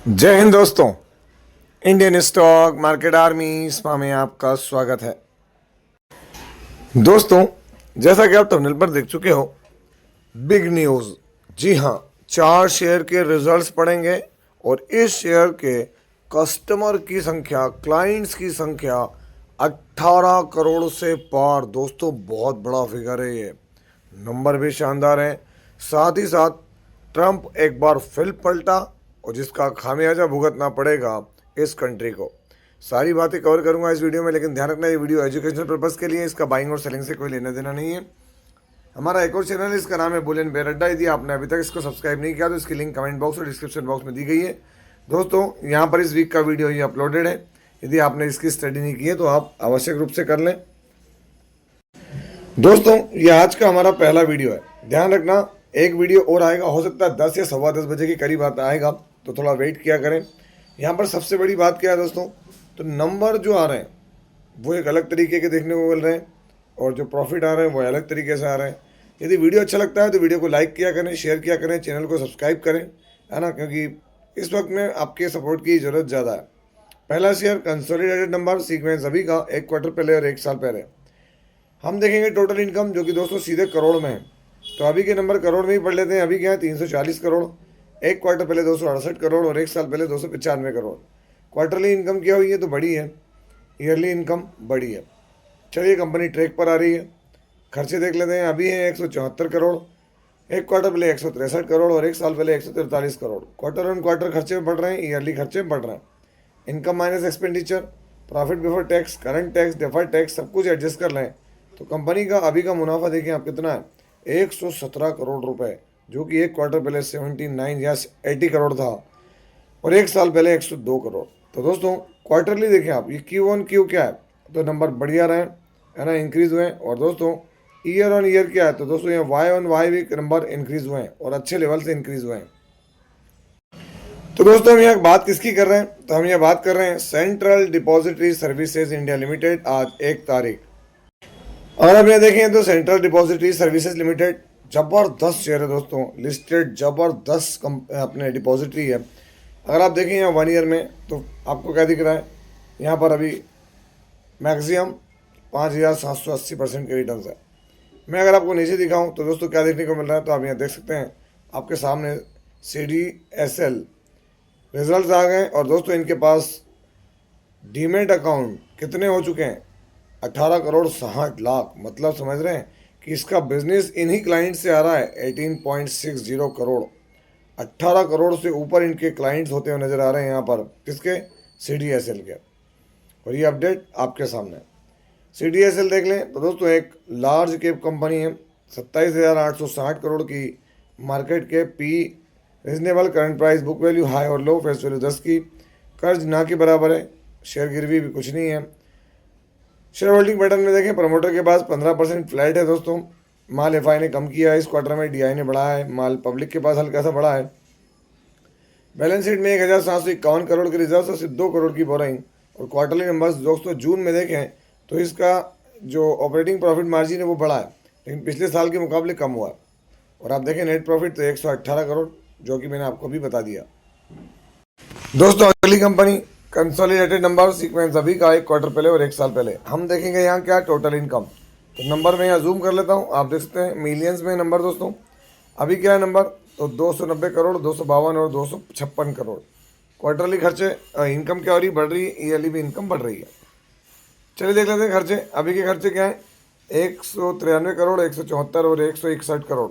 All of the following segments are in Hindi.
जय हिंद दोस्तों। Indian stock market army spa में आपका स्वागत है। दोस्तों, जैसा कि आप थंबनेल पर देख चुके हो, बिग न्यूज़। जी हाँ, 4 शेयर के रिजल्ट्स पड़ेंगे और इस शेयर के कस्टमर की संख्या, क्लाइंट्स की संख्या 18 करोड़ से पार। दोस्तों, बहुत बड़ा फिगर है ये। नंबर भी शानदार हैं। साथ ही साथ ट्रंप एक बार फिर पलटा और जिसका खामियाजा भुगतना पड़ेगा इस कंट्री को। सारी बातें कवर करूंगा इस वीडियो में, लेकिन ध्यान रखना ये वीडियो एजुकेशनल पर्पज़ के लिए, इसका बाइंग और सेलिंग से कोई लेना देना नहीं है। हमारा एक और चैनल है, इसका नाम है बुलियन बेर अड्डा। यदि आपने अभी तक इसको सब्सक्राइब नहीं किया तो इसकी लिंक कमेंट बॉक्स और डिस्क्रिप्शन बॉक्स में दी गई है। दोस्तों, यहाँ पर इस वीक का वीडियो ही अपलोडेड है। यदि आपने इसकी स्टडी नहीं की है तो आप आवश्यक रूप से कर लें। दोस्तों, ये आज का हमारा पहला वीडियो है। ध्यान रखना, एक वीडियो और आएगा, हो सकता है 10 या 10:15 बजे के करीब आता आएगा, तो थोड़ा वेट किया करें। यहाँ पर सबसे बड़ी बात क्या है दोस्तों, तो नंबर जो आ रहे हैं वो एक अलग तरीके के देखने को मिल रहे हैं और जो प्रॉफिट आ रहे हैं वो अलग तरीके से आ रहे हैं। यदि वीडियो अच्छा लगता है तो वीडियो को लाइक किया करें, शेयर किया करें, चैनल को सब्सक्राइब करें, है ना, क्योंकि इस वक्त में आपके सपोर्ट की ज़रूरत ज़्यादा है। पहला शेयर कंसोलिडेटेड नंबर सीक्वेंस अभी का 1 क्वार्टर पहले और 1 साल पहले। हम देखेंगे टोटल इनकम, जो कि दोस्तों सीधे करोड़ में है। तो अभी के नंबर करोड़ में ही पढ़ लेते हैं। अभी क्या है, 340 करोड़, 1 क्वार्टर पहले 268 करोड़ और 1 साल पहले 295 करोड़। क्वार्टरली इनकम क्या हुई है तो बड़ी है, ईयरली इनकम बड़ी है। चलिए, कंपनी ट्रैक पर आ रही है। खर्चे देख लेते हैं। अभी है 174 करोड़, 1 क्वार्टर पहले 163 करोड़ और 1 साल पहले 143 करोड़। क्वार्टर ऑन क्वार्टर खर्चे में बढ़ रहे हैं, ईयरली खर्चे में बढ़ रहे हैं। Income minus expenditure, profit before tax, current tax, deferred tax, सब कुछ एडजस्ट कर लें तो कंपनी का अभी का मुनाफा देखिए आप कितना है, 117 करोड़ रुपए, जो कि 1 क्वार्टर पहले 79 या 80 करोड़ था और 1 साल पहले 102 करोड़। तो दोस्तों, क्वार्टरली देखें आप, ये क्यू ऑन क्यू क्या है तो नंबर बढ़िया रहे, है ना, इंक्रीज हुए। और दोस्तों, ईयर ऑन ईयर क्या है तो दोस्तों ये वाई ऑन वाई भी नंबर इंक्रीज हुए हैं और अच्छे लेवल से इंक्रीज हुए हैं। तो दोस्तों, हम यहाँ बात किसकी कर रहे हैं, तो हम ये बात कर रहे हैं central depository services India limited. आज 1 तारीख, अगर आप ये देखें तो सेंट्रल डिपॉजिटरी सर्विसेज लिमिटेड जबरदस्त शेयर है दोस्तों, लिस्टेड जबरदस्त अपने डिपॉजिटरी है। अगर आप देखें यहाँ 1 ईयर में तो आपको क्या दिख रहा है, यहाँ पर अभी मैक्सिमम 5,780% के रिटर्न है। मैं अगर आपको नीचे दिखाऊं तो दोस्तों क्या देखने को मिल रहा है, तो आप यहाँ देख सकते हैं आपके सामने CDSL रिजल्ट्स आ गए। और दोस्तों, इनके पास डीमेट अकाउंट कितने हो चुके हैं, 18 करोड़ 60 लाख। मतलब समझ रहे हैं कि इसका बिजनेस इन्हीं क्लाइंट से आ रहा है। 18.60 करोड़, 18 करोड़ से ऊपर इनके क्लाइंट्स होते हुए नजर आ रहे हैं यहाँ पर, किसके, CDSL के। और ये अपडेट आपके सामने। CDSL देख लें तो दोस्तों एक लार्ज कैप कंपनी है, 27,860 करोड़ की market cap, P reasonable, current price, book value high और लो, फेस वैल्यू 10 की, कर्ज ना के बराबर है, शेयर गिरवी भी कुछ नहीं है। शेयर होल्डिंग पैटर्न में देखें, प्रमोटर के पास 15% फ्लैट है दोस्तों। माल एफआई ने कम किया है इस क्वार्टर में, डीआई ने बढ़ा है, माल पब्लिक के पास हल्का सा बढ़ा है। बैलेंस शीट में 1,751 करोड़ के रिजर्व और सिर्फ 2 करोड़ की बोरिंग। और क्वार्टरली नंबर्स दोस्तों जून में देखें तो इसका जो ऑपरेटिंग प्रॉफिट मार्जिन है वो बढ़ा है, लेकिन पिछले साल के मुकाबले कम हुआ है। और आप देखें नेट प्रॉफिट तो 118 करोड़, जो कि मैंने आपको भी बता दिया। दोस्तों, अगली कंपनी कंसोलिडेटेड नंबर सीक्वेंस अभी का 1 क्वार्टर पहले और 1 साल पहले। हम देखेंगे यहाँ क्या टोटल इनकम, तो नंबर में यहाँ जूम कर लेता हूँ, आप देख सकते हैं मिलियंस में नंबर। दोस्तों, अभी क्या है नंबर, तो 290 करोड़, 252 और 256 करोड़। क्वार्टरली खर्चे, इनकम क्या हो रही, बढ़ रही है, ईयरली भी इनकम बढ़ रही है। चलिए देख लेते हैं खर्चे। अभी के खर्चे क्या है, 193 करोड़, 174 और 161 करोड़।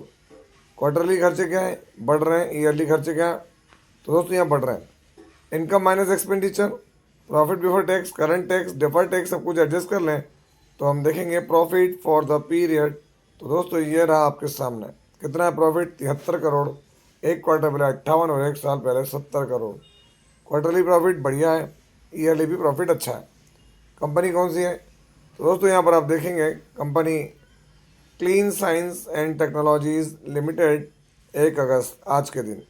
क्वार्टरली खर्चे क्या है, बढ़ रहे हैं, ईयरली खर्चे क्या है तो दोस्तों यहाँ बढ़ रहे हैं। Income minus expenditure, profit before tax, current tax, deferred tax, सब कुछ एडजस्ट कर लें तो हम देखेंगे प्रॉफिट फॉर द पीरियड। तो दोस्तों ये रहा आपके सामने, कितना है प्रॉफिट, 73 करोड़, 1 क्वार्टर पहले 58 और 1 साल पहले 70 करोड़। क्वार्टरली प्रॉफिट बढ़िया है, ईयरली भी प्रॉफिट अच्छा है। कंपनी कौन सी है तो दोस्तों यहाँ पर आप देखेंगे company clean science and technologies limited, 1 अगस्त आज के दिन।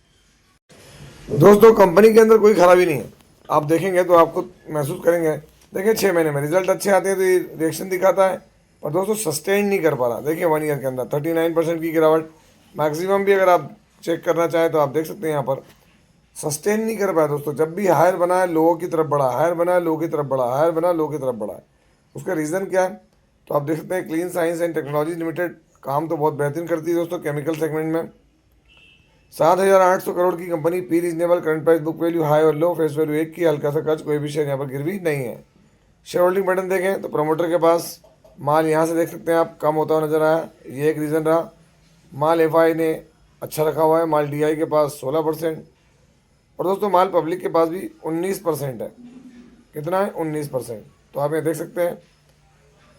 दोस्तों, कंपनी के अंदर कोई खराबी नहीं है, आप देखेंगे तो आपको महसूस करेंगे। देखिए 6 महीने में रिजल्ट अच्छे आते हैं तो ये रिएक्शन दिखाता है, पर दोस्तों सस्टेन नहीं कर पा रहा। देखिए 1 ईयर के अंदर 39% की गिरावट, मैक्सिमम भी अगर आप चेक करना चाहें तो आप देख सकते हैं यहाँ पर सस्टेन नहीं कर पाया दोस्तों। जब भी हायर बना है लोगों की तरफ बढ़ा, हायर बना है लोगों की तरफ बढ़ा, हायर बना लोगों की तरफ बढ़ा है। उसका रीज़न क्या है? तो आप देख सकते हैं clean science and technology limited काम तो बहुत बेहतरीन करती है दोस्तों केमिकल सेगमेंट में। 7,800 करोड़ की company, P reasonable, current price, book value high और लो, फेस वैल्यू 1 की, हल्का सा खर्च, कोई भी शेयर यहाँ पर गिरवी नहीं है। शेयर होल्डिंग पैटर्न देखें तो प्रमोटर के पास माल यहाँ से देख सकते हैं आप कम होता हुआ नजर आया, ये एक रीज़न रहा। माल एफआई ने अच्छा रखा हुआ है, माल डीआई के पास 16% और दोस्तों माल पब्लिक के पास भी 19% है। कितना है? 19%। तो आप ये देख सकते हैं।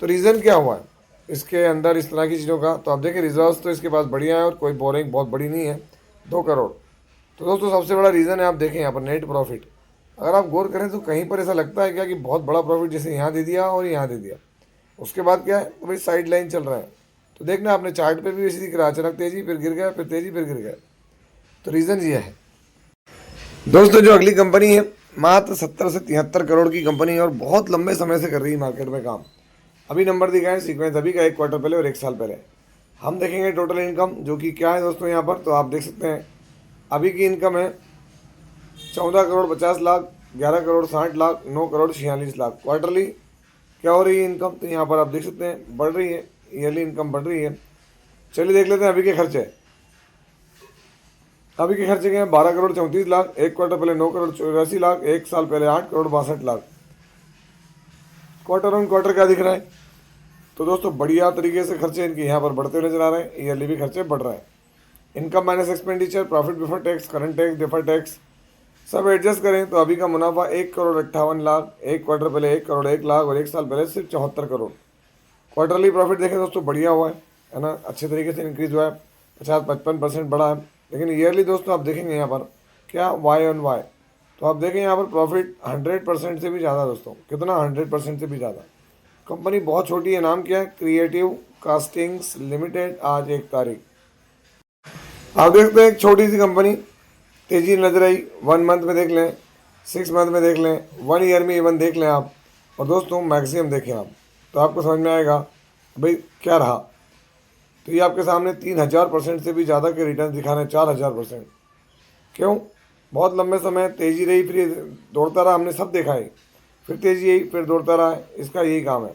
तो रीज़न क्या हुआ है इसके अंदर इस तरह की चीज़ों का? तो आप देखें रिजर्व्स तो इसके पास बढ़िया है और कोई बोरिंग बहुत बड़ी नहीं है, 2 करोड़। तो दोस्तों सबसे बड़ा रीज़न है, आप देखें यहाँ पर नेट प्रॉफिट। अगर आप गौर करें तो कहीं पर ऐसा लगता है क्या कि बहुत बड़ा प्रॉफिट जैसे यहाँ दे दिया और यहाँ दे दिया, उसके बाद क्या है? तो भाई साइड लाइन चल रहा है। तो देखना आपने चार्ट पे भी ऐसी दिख रहा है, अचानक तेजी फिर गिर गया, फिर तेजी फिर गिर गया। तो रीज़न ये है दोस्तों। जो अगली कंपनी है मात्र 70 से 73 करोड़ की कंपनी है और बहुत लंबे समय से कर रही है मार्केट में काम। अभी नंबर दिखाए हैं सीक्वेंस अभी का 1 क्वार्टर पहले और 1 साल पहले। हम देखेंगे टोटल इनकम जो कि क्या है दोस्तों यहाँ पर। तो आप देख सकते हैं अभी की इनकम है 14 करोड़ 50 लाख, 11 करोड़ 60 लाख, 9 करोड़ 46 लाख। क्वार्टरली क्या हो रही है इनकम? तो यहाँ पर आप देख सकते हैं बढ़ रही है, ईयरली इनकम बढ़ रही है। चलिए देख लेते हैं अभी के खर्चे। अभी के खर्चे क्या हैं? 12 करोड़ 34 लाख, 1 क्वार्टर पहले 9 करोड़ 84 लाख, 1 साल पहले 8 crore 62 lakh. Quarter on quarter क्या दिख रहा है? तो दोस्तों बढ़िया तरीके से खर्चे इनके यहाँ पर बढ़ते हुए नजर आ रहे हैं, ईयरली भी खर्चे बढ़ रहे हैं। Income minus expenditure, profit before tax, current tax, defer tax सब एडजस्ट करें तो अभी का मुनाफा 1 करोड़ 58 लाख, 1 क्वार्टर पहले 1 करोड़ 1 लाख और 1 साल पहले सिर्फ 74 करोड़। क्वार्टरली प्रॉफिट देखें दोस्तों बढ़िया हुआ है ना, अच्छे तरीके से इंक्रीज हुआ है, 50-55% बढ़ा है। लेकिन ईयरली दोस्तों आप देखेंगे यहाँ पर क्या वाई ऑन वाई, तो आप देखें यहाँ पर प्रॉफिट 100% से भी ज़्यादा दोस्तों। कितना? 100% से भी ज़्यादा। कंपनी बहुत छोटी है, नाम क्या है? Creative castings limited. आज 1 तारीख। आप देखते हैं एक छोटी सी कंपनी, तेजी नजर आई। 1 मंथ में देख लें, 6 मंथ में देख लें, 1 ईयर में इवन देख लें आप, और दोस्तों मैक्सिमम देखें आप, तो आपको समझ में आएगा भाई क्या रहा। तो ये आपके सामने 3000% से भी ज़्यादा के रिटर्न दिखा रहे हैं, 4000%। क्यों? बहुत लंबे समय तेज़ी रही, फिर दौड़ता रहा, हमने सब देखा है, फिर तेज़ी आई, फिर दौड़ता रहा है, इसका यही काम है।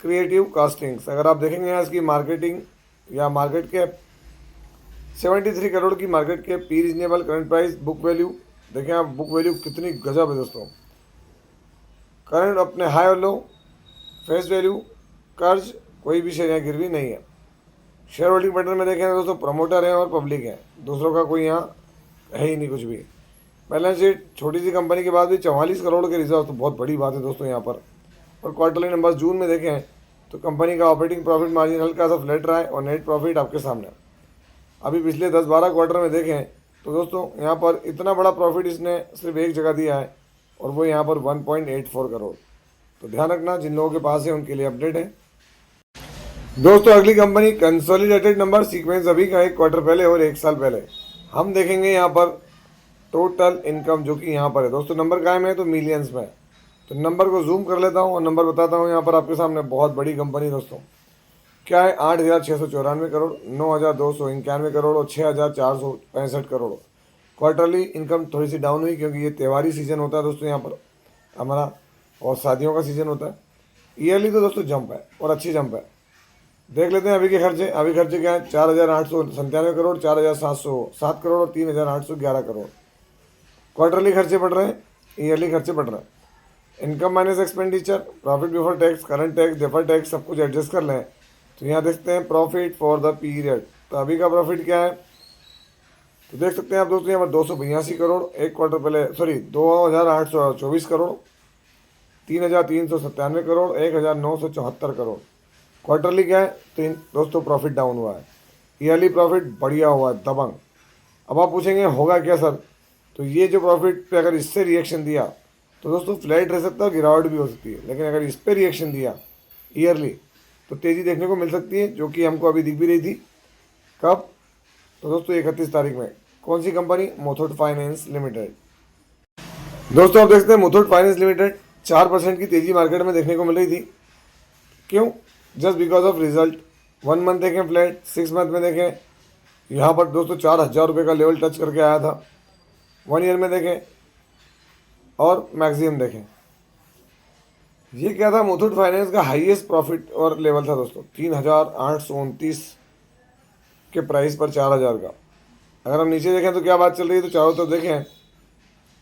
क्रिएटिव कास्टिंग्स अगर आप देखेंगे यहाँ इसकी मार्केटिंग या मार्केट कैप 73 करोड़ की market cap, P reasonable, current price, book value देखें आप, बुक वैल्यू कितनी गजब है दोस्तों। करंट अपने हाई और लो, फेस वैल्यू, कर्ज, कोई भी शेयर यहाँ गिरवी नहीं है। शेयर होल्डिंग पैटर्न में देखें दोस्तों प्रमोटर है और पब्लिक है, दूसरों का कोई यहाँ है ही नहीं कुछ भी। बैलेंस शीट छोटी सी कंपनी के बाद भी 44 करोड़ के रिजर्व, तो बहुत बड़ी बात है दोस्तों यहाँ पर। और क्वार्टरली नंबर जून में देखें तो कंपनी का ऑपरेटिंग प्रॉफिट मार्जिन हल्का सा फ्लैट रहा है और नेट प्रॉफिट आपके सामने। अभी पिछले 10-12 क्वार्टर में देखें तो दोस्तों यहाँ पर इतना बड़ा प्रॉफिट इसने सिर्फ एक जगह दिया है और वो यहाँ पर 1.84 करोड़। तो ध्यान रखना, जिन लोगों के पास है उनके लिए अपडेट है दोस्तों। अगली कंपनी कंसोलिडेटेड नंबर सीक्वेंस अभी का 1 क्वार्टर पहले और 1 साल पहले। हम देखेंगे यहाँ पर टोटल इनकम जो कि यहाँ पर है दोस्तों, नंबर कायम है तो मिलियंस में। तो नंबर को जूम कर लेता हूँ और नंबर बताता हूँ यहाँ पर आपके सामने। बहुत बड़ी कंपनी दोस्तों क्या है? 8,694 करोड़, 9,291 करोड़ और 6,465 करोड़। क्वार्टरली इनकम थोड़ी सी डाउन हुई क्योंकि ये त्योहारी सीजन होता है दोस्तों यहाँ पर हमारा, और शादियों का सीजन होता है। ईयरली तो दोस्तों जंप है और अच्छी जंप है। देख लेते हैं अभी के खर्चे। अभी खर्चे क्या है? 4,897 करोड़, 4,707 करोड़ और 3,811 करोड़। क्वार्टरली खर्चे बढ़ रहे हैं, ईयरली खर्चे बढ़ रहे हैं। Income minus expenditure, profit before tax, current tax, defer tax सब कुछ एडजस्ट कर लें तो यहाँ देखते हैं प्रॉफिट फॉर द पीरियड। तो अभी का प्रॉफिट क्या है? तो देख सकते हैं आप दोस्तों यहाँ पर 282 करोड़, 1 क्वार्टर पहले 2,824 करोड़, 3,397 करोड़, 1,974 करोड़। क्वार्टरली क्या है? तो दोस्तों प्रॉफिट डाउन हुआ है, ईयरली प्रॉफिट बढ़िया हुआ है दबंग। अब आप पूछेंगे होगा क्या सर? तो ये जो प्रॉफिट पे अगर इससे रिएक्शन दिया तो दोस्तों फ्लैट रह सकता है, गिरावट भी हो सकती है। लेकिन अगर इस पर रिएक्शन दिया ईयरली तो तेज़ी देखने को मिल सकती है, जो कि हमको अभी दिख भी रही थी। कब? तो दोस्तों 31 तारीख में। कौन सी कंपनी? Muthoot finance limited. दोस्तों आप देखते हैं मुथूट फाइनेंस लिमिटेड 4% की तेज़ी मार्केट में देखने को मिल रही थी। क्यों? Just because of result. 1 month देखें फ्लैट, 6 मंथ में देखें यहाँ पर दोस्तों 4,000 रुपये का लेवल टच करके आया था। 1 ईयर में देखें और मैक्सिमम देखें। ये क्या था, मुथूट फाइनेंस का हाईएस्ट प्रॉफिट और लेवल था दोस्तों, 3,829 के प्राइस पर 4,000 का। अगर हम नीचे देखें तो क्या बात चल रही है, तो चारों तरफ देखें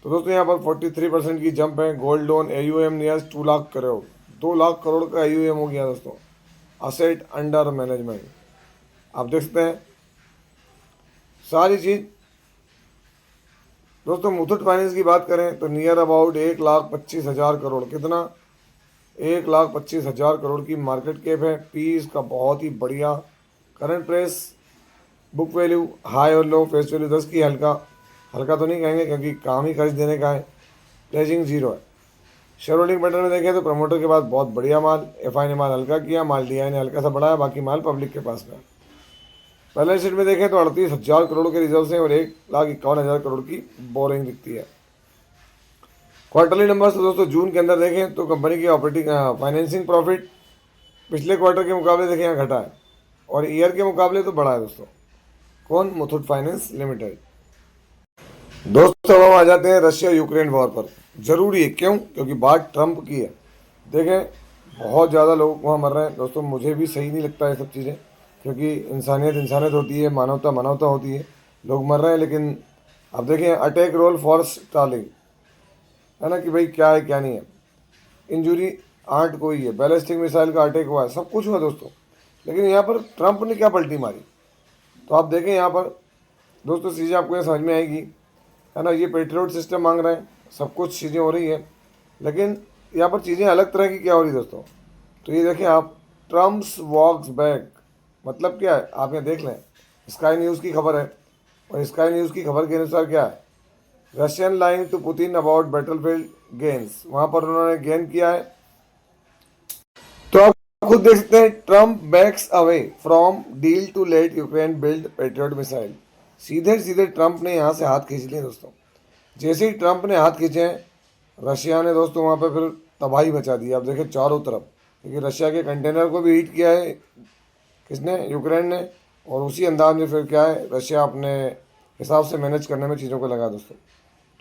तो दोस्तों यहाँ पर 43% की जंप है। Gold loan AUM near 2 lakh crore, 2 lakh crore का AUM हो गया दोस्तों, असेट अंडर मैनेजमेंट। आप देख सकते हैं सारी चीज़। दोस्तों मुथूट फाइनेंस की बात करें तो नियर अबाउट 1,25,000 करोड़, कितना, 1,25,000 करोड़ की मार्केट कैप है। पी इसका बहुत ही बढ़िया। Current price, book value high और लो, फेस वैल्यू 10 की, हल्का हल्का तो नहीं कहेंगे क्योंकि काम ही कर्ज देने का है। प्लेजिंग 0 है। शेयर होल्डिंग पैटर्न में देखें तो प्रमोटर के पास बहुत बढ़िया माल, FI ने माल हल्का किया, माल DI ने हल्का सा बढ़ाया, बाकी माल पब्लिक के पास में। बैलेंस शीट में देखें तो 38,000 करोड़ के रिजर्व हैं और 1,51,000 करोड़ की बोरिंग दिखती है। क्वार्टरली नंबर्स तो दोस्तों जून के अंदर देखें तो कंपनी की ऑपरेटिंग फाइनेंसिंग प्रॉफिट पिछले क्वार्टर के मुकाबले देखें यहाँ घटा है और ईयर के मुकाबले तो बढ़ा है दोस्तों। कौन, मुथूट फाइनेंस लिमिटेड। दोस्तों हम आ जाते हैं रशिया यूक्रेन वॉर पर। जरूरी है, क्यों, क्योंकि बात ट्रंप की है। देखें बहुत ज़्यादा लोग वहाँ मर रहे हैं दोस्तों, मुझे भी सही नहीं लगता ये सब चीज़ें, क्योंकि इंसानियत इंसानियत होती है, मानवता मानवता होती है। लोग मर रहे हैं, लेकिन अब देखें अटैक रोल फॉर स्टालिंग, है ना, कि भाई क्या है क्या नहीं है। इंजरी 8 को ही है, बैलिस्टिक मिसाइल का अटैक हुआ है, सब कुछ हुआ दोस्तों, लेकिन यहाँ पर ट्रंप ने क्या पलटी मारी। तो आप देखें यहाँ पर दोस्तों चीज़ें आपको यहाँ समझ में आएगी, है ना। ये पेट्रियोट सिस्टम मांग रहे हैं, सब कुछ चीज़ें हो रही है, लेकिन यहाँ पर चीज़ें अलग तरह की क्या हो रही दोस्तों। तो ये देखें आप, ट्रम्प्स वॉक्स बैक, मतलब क्या है, आप यहाँ देख लें। स्काई न्यूज़ की खबर है और स्काई न्यूज़ की खबर के अनुसार क्या है, Russian line to Putin about battlefield gains, वहाँ पर उन्होंने गेन किया है। तो आप खुद देख सकते हैं, Trump backs away from deal to let Ukraine build Patriot missile. सीधे सीधे ट्रंप ने यहाँ से हाथ खींच लिए दोस्तों। जैसे ही ट्रंप ने हाथ खींचे, रशिया ने दोस्तों वहाँ पे फिर तबाही मचा दी। आप देखें चारों तरफ, क्योंकि रशिया के कंटेनर को भी हिट किया है किसने, यूक्रेन ने, और उसी अंदाज में फिर क्या है, रशिया अपने हिसाब से मैनेज करने में चीज़ों को लगा दोस्तों।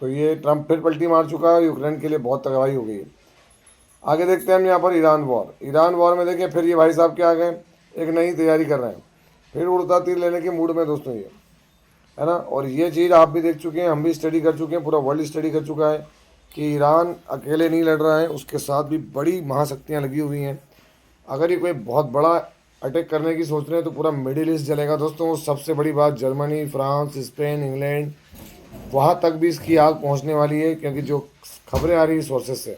तो ये ट्रंप फिर पलटी मार चुका है, यूक्रेन के लिए बहुत तबाही हो गई है। आगे देखते हैं हम यहाँ पर ईरान वॉर। ईरान वॉर में देखें फिर ये भाई साहब क्या आ गए, एक नई तैयारी कर रहे हैं, फिर उड़ता तीर लेने के मूड में दोस्तों ये, है ना। और ये चीज़ आप भी देख चुके हैं, हम भी स्टडी कर चुके हैं, पूरा वर्ल्ड स्टडी कर चुका है कि ईरान अकेले नहीं लड़ रहा है, उसके साथ भी बड़ी महाशक्तियाँ लगी हुई हैं। अगर ये कोई बहुत बड़ा अटैक करने की सोच रहे हैं तो पूरा मिडिल ईस्ट जलेगा दोस्तों। सबसे बड़ी बात, जर्मनी, फ्रांस, स्पेन, इंग्लैंड, वहाँ तक भी इसकी आग पहुँचने वाली है, क्योंकि जो खबरें आ रही है सोर्सेज से।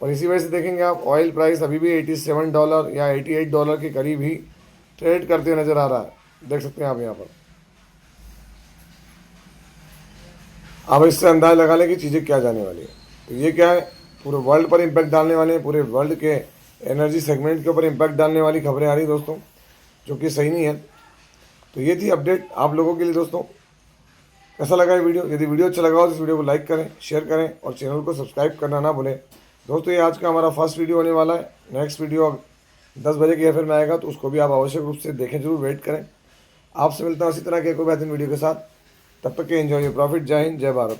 और इसी वजह से देखेंगे आप, ऑयल प्राइस अभी भी $87 या $88 के करीब ही ट्रेड करते नज़र आ रहा है, देख सकते हैं आप यहाँ पर। अब इससे अंदाज़ लगा लें कि चीज़ें क्या जाने वाली है। तो ये क्या है, पूरे वर्ल्ड पर इम्पैक्ट डालने वाले हैं, पूरे वर्ल्ड के एनर्जी सेगमेंट के ऊपर इम्पैक्ट डालने वाली खबरें आ रही दोस्तों, जो कि सही नहीं है। तो ये थी अपडेट आप लोगों के लिए दोस्तों। कैसा लगा ये वीडियो, यदि वीडियो अच्छा लगा हो तो इस वीडियो को लाइक करें, शेयर करें और चैनल को सब्सक्राइब करना ना भूलें दोस्तों। ये आज का हमारा फर्स्ट वीडियो होने वाला है। नेक्स्ट वीडियो 10 बजे के एफएम में आएगा, तो उसको भी आप आवश्यक रूप से देखें, जरूर वेट करें। आपसे मिलता हूँ इसी तरह के कोई बेहतरीन वीडियो के साथ। तब तक के एंजॉय योर प्रॉफिट। जय हिंद, जय भारत।